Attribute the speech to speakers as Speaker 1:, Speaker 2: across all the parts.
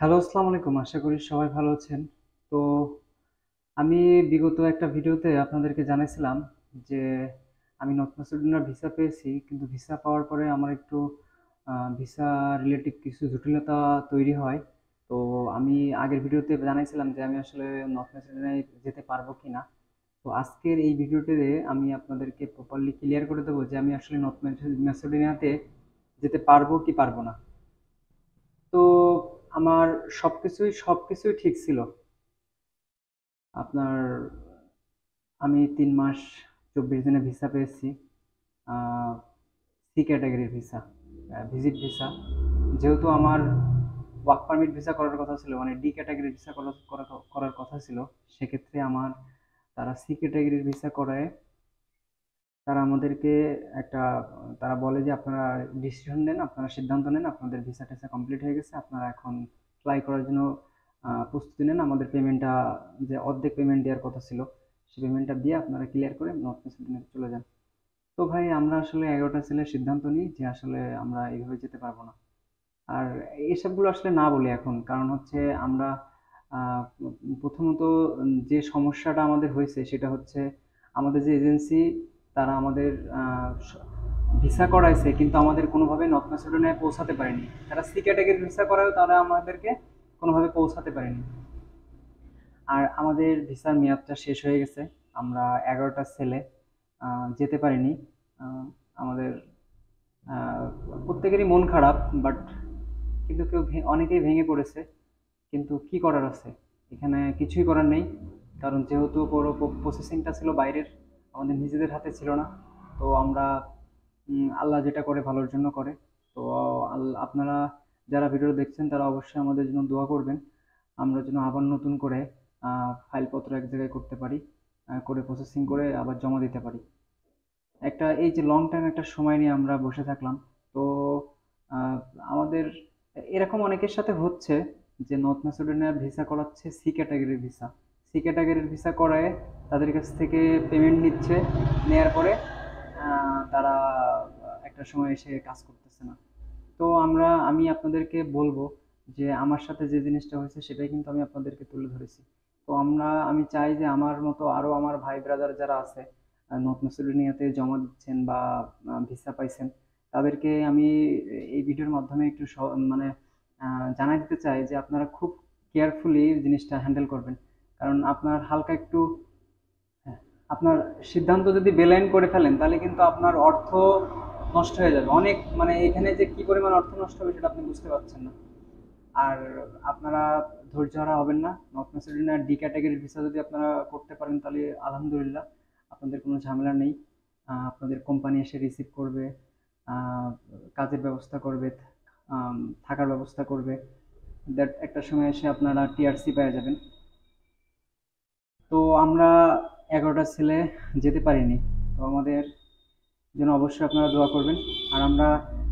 Speaker 1: Hello, আসসালামু আলাইকুম। আশা করি সবাই ভালো আছেন। তো আমি বিগত একটা ভিডিওতে আপনাদেরকে জানাইছিলাম যে আমি নর্থ ম্যাসেডোনিয়ার ভিসা পেয়েছি। কিন্তু ভিসা পাওয়ার পরে আমার একটু ভিসা রিলেটিভ কিছু জটিলতা তৈরি হয়। তো আমি আগের ভিডিওতে জানাইছিলাম যে আমি আসলে নর্থ ম্যাসেডোনিয়ায় যেতে পারবো কিনা। তো আজকের এই ভিডিওটিতে আমি আপনাদেরকে প্রপারলি ক্লিয়ার করে দেবো যে আমি আসলে নর্থ ম্যাসেডোনিয়াতে যেতে পারবো কি পারবো না। তো আমার সবকিছুই ঠিক ছিল। আপনার আমি ৩ মাস ২৪ দিনে ভিসা পেয়েছি। সি ক্যাটাগরির ভিসা, ভিজিট ভিসা। যেহেতু আমার ওয়ার্ক পারমিট ভিসা করার কথা ছিল, মানে ডি ক্যাটাগরির ভিসা করার কথা ছিল, সেক্ষেত্রে আমার তারা সি ক্যাটাগরির ভিসা করায় তারা আমাদেরকে একটা তারা বলে যে আপনারা ডিসিশন নেন, আপনারা সিদ্ধান্ত নেন, আপনাদের ভিসা টিসা কমপ্লিট হয়ে গেছে, আপনারা এখন ফ্লাই করার জন্য প্রস্তুতি নেন। আমাদের পেমেন্টটা, যে অর্ধেক পেমেন্ট দেওয়ার কথা ছিল, সেই পেমেন্টটা দিয়ে আপনারা ক্লিয়ার করে নর্থ ম্যাসেডোনিয়াতে চলে যান। তো ভাই আমরা আসলে 11টা ছেলের সিদ্ধান্ত নিই যে আসলে আমরা এইভাবে যেতে পারবো না। আর এসবগুলো আসলে না বলি এখন, কারণ হচ্ছে আমরা প্রথমত যে সমস্যাটা আমাদের হয়েছে সেটা হচ্ছে আমাদের যে এজেন্সি, তারা আমাদের ভিসা করাইছে কিন্তু আমাদের কোনোভাবে নর্থ ম্যাসেডোনিয়ায় পৌঁছাতে পারেনি। তারা সি ক্যাটাগরির ভিসা করায়ও তারা আমাদেরকে কোনোভাবে পৌঁছাতে পারেনি। আর আমাদের ভিসার মেয়াদটা শেষ হয়ে গেছে। আমরা 11টা ছেলে যেতে পারিনি। আহ, আমাদের আহ, প্রত্যেকেরই মন খারাপ, বাট কিন্তু অনেকেই ভেঙে পড়েছে। কিন্তু কি করার আছে, এখানে কিছুই করার নেই। কারণ যেহেতু পুরো প্রসেসিংটা ছিল বাইরের, আমাদের নিজেদের হাতে ছিল না। তো আমরা আল্লাহ যেটা করে ভালোর জন্য করে। তো আপনারা যারা ভিডিও দেখছেন তারা অবশ্যই আমাদের জন্য দোয়া করবেন, আমরা যেন আবার নতুন করে ফাইলপত্র এক জায়গায় করতে পারি, করে প্রসেসিং করে আবার জমা দিতে পারি। একটা এই যে লং টাইম একটা সময় নিয়ে আমরা বসে থাকলাম। তো আহ, আমাদের এরকম অনেকের সাথে হচ্ছে যে নর্থ ম্যাসেডোনিয়ার ভিসা করাচ্ছে সি ক্যাটাগরির ভিসা। সি ক্যাটাগরির ভিসা করায় তাদের কাছ থেকে পেমেন্ট নিচ্ছে, নেয়ার পরে তারা একটা সময় এসে কাজ করতেছে না। তো আমি আপনাদেরকে বলবো যে আমার সাথে যে জিনিসটা হয়েছে সেটাই কিন্তু আমি আপনাদেরকে তুলে ধরেছি। তো আমি চাই যে আমার মতো আরো আমার ভাই ব্রাদার যারা আছে নর্থ ম্যাসেডোনিয়াতে জমা দিচ্ছেন বা ভিসা পাইছেন, তাদেরকে আমি এই ভিডিওর মাধ্যমে একটু মানে জানাই দিতে চাই যে আপনারা খুব কেয়ারফুলি জিনিসটা হ্যান্ডেল করবেন। কারণ আপনার হালকা একটু, হ্যাঁ, আপনার সিদ্ধান্ত যদি বেলাইন করে ফেলেন তাহলে কিন্তু আপনার অর্থ নষ্ট হয়ে যাবে অনেক। মানে এখানে যে কি পরিমাণ অর্থ নষ্ট হবে সেটা আপনি বুঝতে পারছেন না। আর আপনারা ধৈর্যহারা হবেন না। নর্থ ম্যাসেডোনিয়ার ডি ক্যাটাগরির ভিসা যদি আপনারা করতে পারেন তাহলে আলহামদুলিল্লাহ, আপনাদের কোনো ঝামেলা নেই। আপনাদের কোম্পানি এসে রিসিভ করবে, আহ, কাজের ব্যবস্থা করবে, আম, থাকার ব্যবস্থা করবে। দ্যাট একটা সময় এসে আপনারা টিআরসি পেয়ে যাবেন। তো আমরা 11টা ছেলে যেতে পারিনি। তো আমাদের জন্য অবশ্যই আপনারা দোয়া করবেন। আর আমরা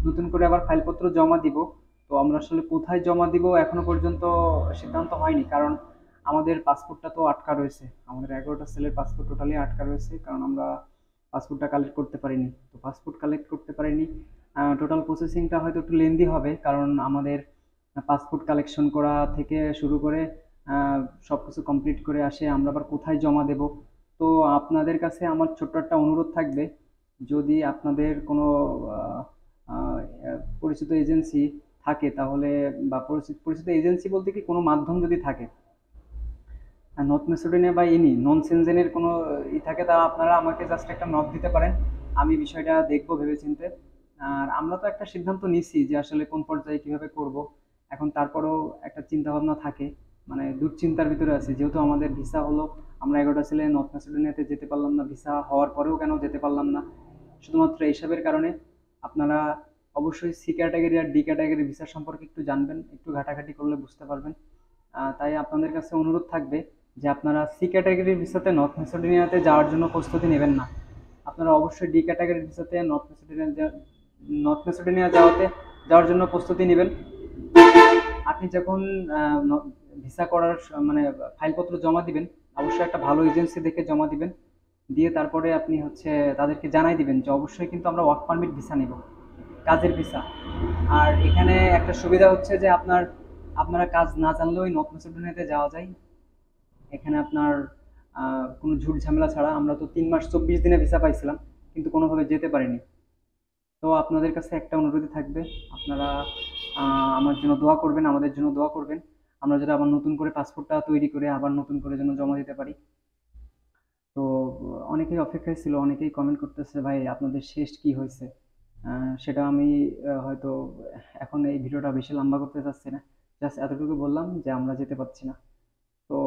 Speaker 1: নতুন করে আবার ফাইলপত্র জমা দিব। তো আমরা আসলে কোথায় জমা দিব এখনো পর্যন্ত সিদ্ধান্ত হয়নি, কারণ আমাদের পাসপোর্টটা তো আটকা রয়েছে। আমাদের 11টা সেলের পাসপোর্ট টোটালি আটকা রয়েছে, কারণ আমরা পাসপোর্টটা কালেক্ট করতে পারিনি। তো পাসপোর্ট কালেক্ট করতে পারিনি, টোটাল প্রসেসিংটা হয়তো একটু লেন্দি হবে, কারণ আমাদের পাসপোর্ট কালেকশন করা থেকে শুরু করে সব কিছু কমপ্লিট করে আসে আমরা আবার কোথায় জমা দেব। তো আপনাদের কাছে আমার ছোট্ট একটা অনুরোধ থাকবে, যদি আপনাদের কোনো আহ, আহ, পরিচিত এজেন্সি থাকে তাহলে, বা পরিচিত পরিচিত এজেন্সি বলতে কি কোনো মাধ্যম যদি থাকে নর্থ মেসিডোনিয়া বা এনি নন সেনজেনের কোনো থাকে, তা আপনারা আমাকে জাস্ট একটা নক দিতে পারেন। আমি বিষয়টা দেখবো ভেবেচিন্তে। আর আমরা তো একটা সিদ্ধান্ত নিছি যে আসলে কোন পর্যায়ে কিভাবে করব। এখন তারপরেও একটা চিন্তা ভাবনা থাকে, মানে দুশ্চিন্তার ভিতরে আছি, যেহেতু আমাদের ভিসা হলো, আমরা 11টা ছেলে নর্থ মেসিডোনিয়াতে যেতে পারলাম না, ভিসা হওয়ার পরেও কেন যেতে পারলাম না, শুধুমাত্র এইসবের কারণে। আপনারা অবশ্যই সি ক্যাটাগরি আর ডি ক্যাটাগরি ভিসা সম্পর্কে একটু জানবেন, একটু ঘাটাঘাটি করলে বুঝতে পারবেন। তাই আপনাদের কাছে অনুরোধ থাকবে যে আপনারা সি ক্যাটাগরির ভিসাতে নর্থ ম্যাসেডোনিয়াতে যাওয়ার জন্য প্রস্তুতি নেবেন না। আপনারা অবশ্যই ডি ক্যাটাগরির ভিসাতে নর্থ ম্যাসেডোনিয়া যাওয়ার জন্য প্রস্তুতি নেবেন। আপনি যখন ভিসা করার মানে ফাইলপত্র জমা দিবেন, অবশ্যই একটা ভালো এজেন্সি দেখে জমা দিবেন। দিয়ে তারপরে আপনি হচ্ছে তাদেরকে জানাই দিবেন যে অবশ্যই কিন্তু আমরা ওয়ার্ক পারমিট ভিসা নেব, কাজের ভিসা। আর এখানে একটা সুবিধা হচ্ছে যে আপনার আপনারা কাজ না জানলেও ওই নর্থ ম্যাসেডোনিয়াতে যাওয়া যায়। এখানে আপনার কোনো ঝুট ঝামেলা ছাড়া। আমরা তো 3 মাস 24 দিনে ভিসা পাইছিলাম, কিন্তু কোনোভাবে যেতে পারিনি। তো আপনাদের কাছে একটা অনুরোধই থাকবে, আপনারা আমার জন্য দোয়া করবেন, আমাদের জন্য দোয়া করবেন। আমরা যেন আবার নতুন করে পাসপোর্টটা তৈরি করে আবার নতুন করে যেন জমা দিতে পারি। তো অনেকেই অপেক্ষায় ছিল, অনেকেই কমেন্ট করতেছে ভাই আপনাদের শেষ কি হয়েছে। সেটা আমি হয়তো এখন এই ভিডিওটা বেশি লম্বা করতে চাচ্ছি না, জাস্ট এতটুকু বললাম যে আমরা যেতে পারছি না। তো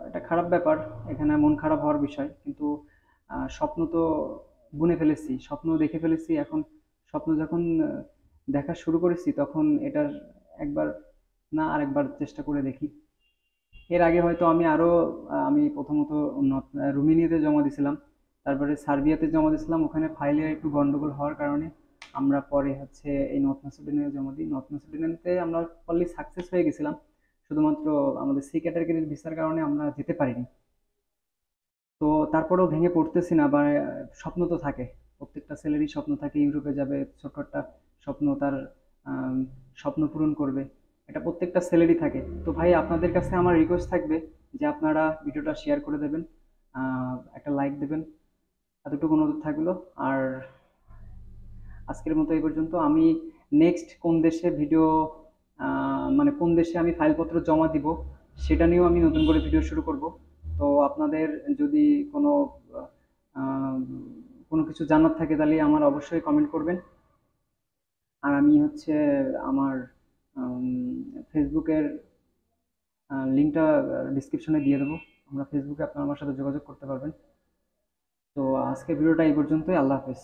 Speaker 1: এটা খারাপ ব্যাপার, এখানে মন খারাপ হওয়ার বিষয়, কিন্তু স্বপ্ন তো বুনে ফেলেছি, স্বপ্ন দেখে ফেলেছি। এখন স্বপ্ন যখন দেখা শুরু করেছি, তখন এটার একবার না আরেকবার চেষ্টা করে দেখি। এর আগে হয়তো আমি আরো আমি প্রথমত রুমেনিয়াতে জমা দিয়েছিলাম, তারপরে সার্বিয়াতে জমা দিয়েছিলাম। ওখানে ফাইলের একটু গন্ডগোল হওয়ার কারণে আমরা পরে হচ্ছে এই নর্থ ম্যাসেডোনিয়া জমা দিই। নর্থ ম্যাসেডোনিয়াতে আমরা অনলি সাকসেস হয়ে গেছিলাম, শুধুমাত্র আমাদের সি ক্যাটাগরির ভিসার কারণে আমরা যেতে পারিনি। তো তারপরেও ভেঙে পড়তেছি না, বা স্বপ্ন তো থাকে, প্রত্যেকটা ছেলেরই স্বপ্ন থাকে ইউরোপে যাবে, ছোট্ট একটা স্বপ্ন তার, আম, স্বপ্ন পূরণ করবে, এটা প্রত্যেকটা ছেলেরই থাকে। তো ভাই আপনাদের কাছে আমার রিকোয়েস্ট থাকবে যে আপনারা ভিডিওটা শেয়ার করে দেবেন, একটা লাইক দেবেন, এতটুকু অনুরোধ থাকলো। আর আজকের মতো এই পর্যন্ত। আমি নেক্সট কোন দেশে ভিডিও, মানে কোন দেশে আমি ফাইলপত্র জমা দিব, সেটা নিয়েও আমি নতুন করে ভিডিও শুরু করব। তো আপনাদের যদি কোনো আহ, কোনো কিছু জানার থাকে তাহলে আমার অবশ্যই কমেন্ট করবেন। আর আমি হচ্ছে আমার ফেসবুকের লিঙ্কটা ডিসক্রিপশনে দিয়ে দেবো, আমরা ফেসবুকে আপনারা আমার সাথে যোগাযোগ করতে পারবেন। তো আজকের ভিডিওটা এই পর্যন্তই, আল্লাহ হাফেজ।